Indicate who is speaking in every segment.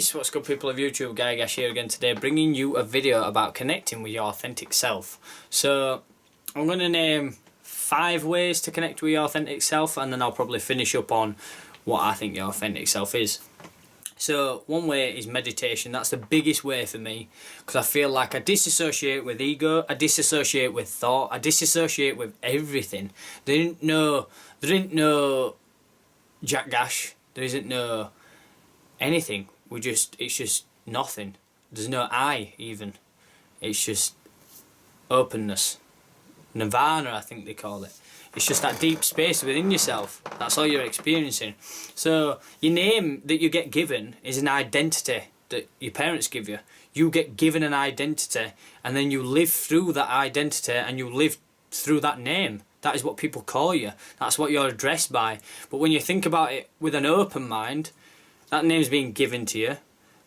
Speaker 1: Peace, what's good people of YouTube, Gygash here again today, bringing you a video about connecting with your authentic self. So, I'm going to name 5 ways to connect with your authentic self, and then I'll probably finish up on what I think your authentic self is. So, one way is meditation. That's the biggest way for me, because I feel like I disassociate with ego, I disassociate with thought, I disassociate with everything. There isn't no Jack Gash, there isn't no anything. It's just nothing. There's no I even. It's just openness. Nirvana, I think they call it. It's just that deep space within yourself. That's all you're experiencing. So your name that you get given is an identity that your parents give you. You get given an identity, and then you live through that identity, and you live through that name. That is what people call you. That's what you're addressed by. But when you think about it with an open mind, that name's being given to you.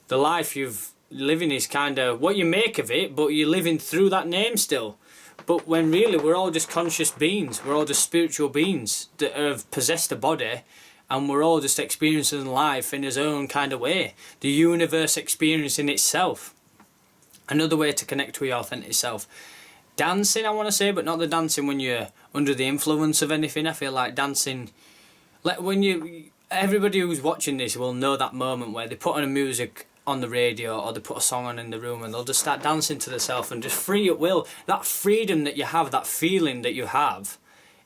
Speaker 1: The life you've living is kind of what you make of it, but you're living through that name still. But when really we're all just conscious beings, we're all just spiritual beings that have possessed a body, and we're all just experiencing life in its own kind of way. The universe experiencing itself. Another way to connect with your authentic self. Dancing, I want to say, but not the dancing when you're under the influence of anything. I feel like dancing, like when you... Everybody who's watching this will know that moment where they put on a music on the radio, or they put a song on in the room, and they'll just start dancing to themselves and just free at will. That freedom that you have, that feeling that you have,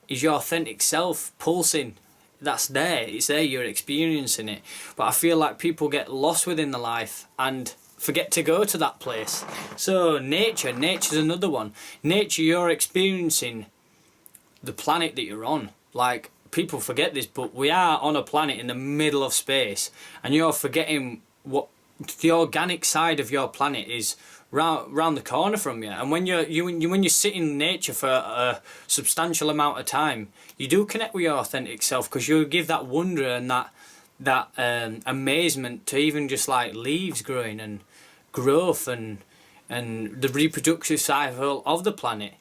Speaker 1: is your authentic self pulsing. That's there, it's there, you're experiencing it. But I feel like people get lost within the life and forget to go to that place. So nature's another one. Nature, you're experiencing the planet that you're on. Like, people forget this, but we are on a planet in the middle of space, and you're forgetting what the organic side of your planet is round the corner from you. And when you sit in nature for a substantial amount of time, you do connect with your authentic self, because you give that wonder and that amazement to even just like leaves growing and growth and the reproductive cycle of the planet.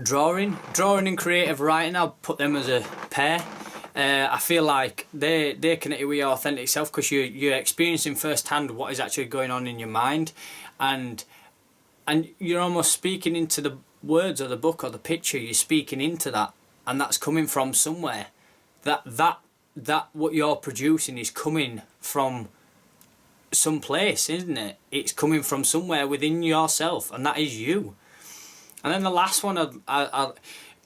Speaker 1: Drawing and creative writing, I'll put them as a pair. I feel like they're connected with your authentic self, because you're experiencing firsthand what is actually going on in your mind, and you're almost speaking into the words or the book or the picture. You're speaking into that, and that's coming from somewhere. That what you're producing is coming from some place, isn't it? It's coming from somewhere within yourself, and that is you. And then the last one,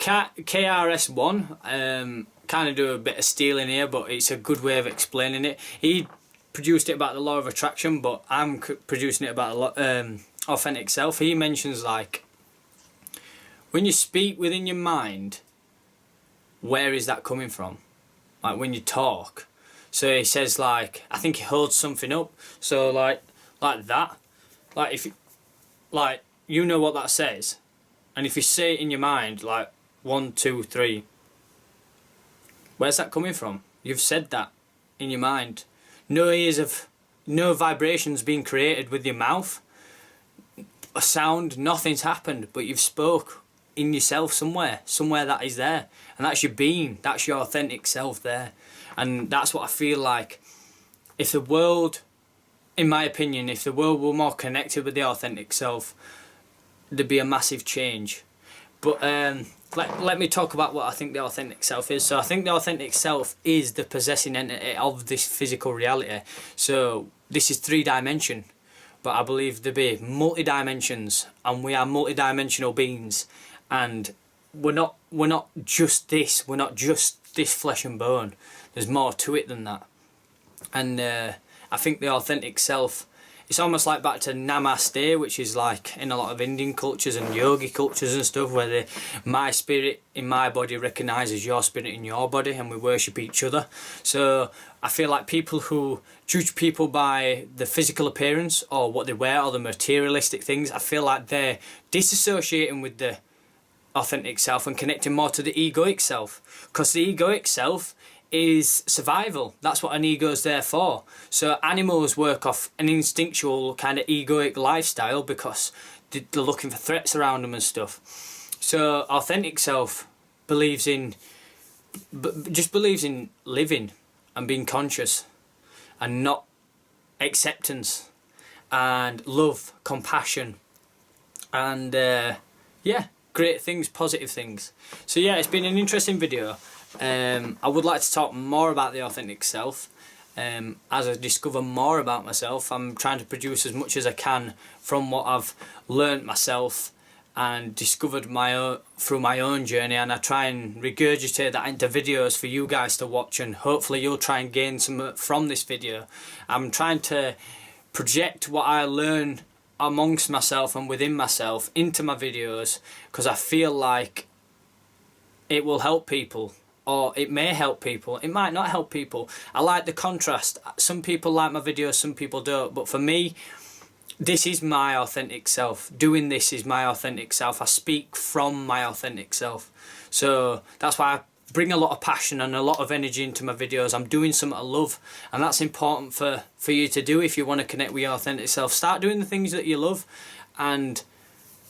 Speaker 1: KRS-One, kind of do a bit of stealing here, but it's a good way of explaining it. He produced it about the law of attraction, but I'm producing it about authentic self. He mentions, like, when you speak within your mind, where is that coming from? Like when you talk. So he says, like, I think he holds something up. So like that, like if you know what that says. And if you say it in your mind, like 1, 2, 3, where's that coming from? You've said that in your mind. No vibrations being created with your mouth. A sound, nothing's happened, but you've spoke in yourself somewhere that is there. And that's your being, that's your authentic self there. And that's what I feel like. If the world, in my opinion, if the world were more connected with the authentic self, there'd be a massive change. But let me talk about what I think the authentic self is. So I think the authentic self is the possessing entity of this physical reality. So this is 3-dimension, but I believe there be multi-dimensions, and we are multi-dimensional beings, and we're not just this. We're not just this flesh and bone. There's more to it than that. And I think the authentic self, it's almost like back to Namaste, which is like in a lot of Indian cultures and yogi cultures and stuff, where my spirit in my body recognises your spirit in your body, and we worship each other. So I feel like people who judge people by the physical appearance or what they wear or the materialistic things, I feel like they're disassociating with the authentic self and connecting more to the egoic self, because the egoic self is survival. That's what an ego is there for. So animals work off an instinctual kind of egoic lifestyle because they're looking for threats around them and stuff. So authentic self believes in living and being conscious, and not acceptance and love, compassion, and yeah, great things, positive things. So yeah, it's been an interesting video. I would like to talk more about the authentic self. As I discover more about myself, I'm trying to produce as much as I can from what I've learnt myself and discovered through my own journey, and I try and regurgitate that into videos for you guys to watch, and hopefully you'll try and gain some from this video. I'm trying to project what I learn amongst myself and within myself into my videos, because I feel like it will help people, or it may help people, it might not help people. I like the contrast. Some people like my videos, some people don't, but for me, this is my authentic self. Doing this is my authentic self. I speak from my authentic self. So that's why I bring a lot of passion and a lot of energy into my videos. I'm doing something I love, and that's important for you to do if you want to connect with your authentic self. Start doing the things that you love, and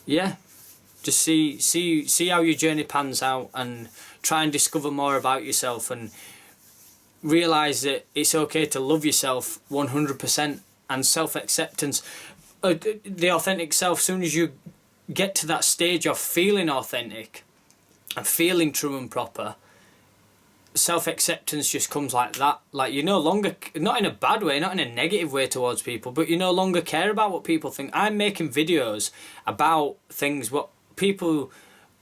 Speaker 1: yeah, just see how your journey pans out, and try and discover more about yourself, and realise that it's okay to love yourself 100%, and self-acceptance. The authentic self, as soon as you get to that stage of feeling authentic and feeling true and proper, self-acceptance just comes like that. Like, you no longer, not in a bad way, not in a negative way towards people, but you no longer care about what people think. I'm making videos about things what people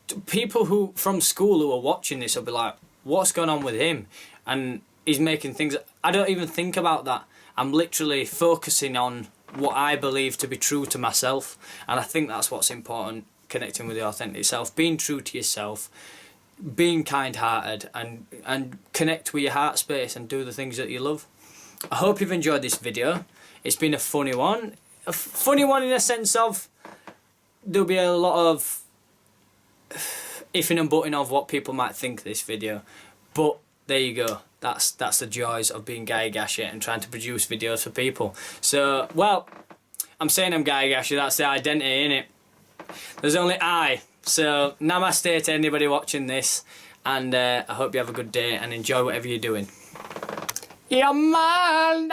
Speaker 1: who from school who are watching this will be like, what's going on with him? And he's making things, I don't even think about that. I'm literally focusing on what I believe to be true to myself, and I think that's what's important, connecting with the authentic self, being true to yourself, being kind-hearted, and connect with your heart space and do the things that you love. I hope you've enjoyed this video. It's been a funny one. A funny one in a sense of there'll be a lot of ifing and butting of what people might think of this video, but there you go. That's the joys of being Guy Higashi and trying to produce videos for people. So, well, I'm saying I'm Guy Higashi, that's the identity, innit? There's only I. So, namaste to anybody watching this, and I hope you have a good day and enjoy whatever you're doing. Yeah, man!